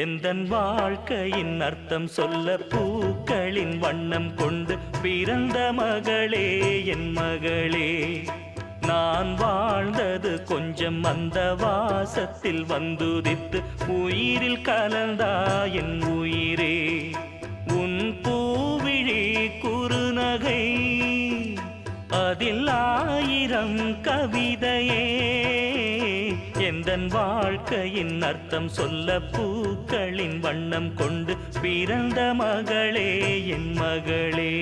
எந்தன் வாழ்க்கையின் அர்த்தம் சொல்ல பூக்களின் வண்ணம் கொண்டு பிறந்த மகளே என் மகளே. நான் வாழ்ந்தது கொஞ்சம் அந்த வாசத்தில் வந்துதித்து உயிரில் கலந்தா என் உயிரே. உன் பூவிழி குறுநகை அதில் 1000 கவிதையே. எந்தன் வாழ்க்கையின் அர்த்தம் சொல்ல பூக்களின் வண்ணம் கொண்டு பிறந்த மகளே என் மகளே.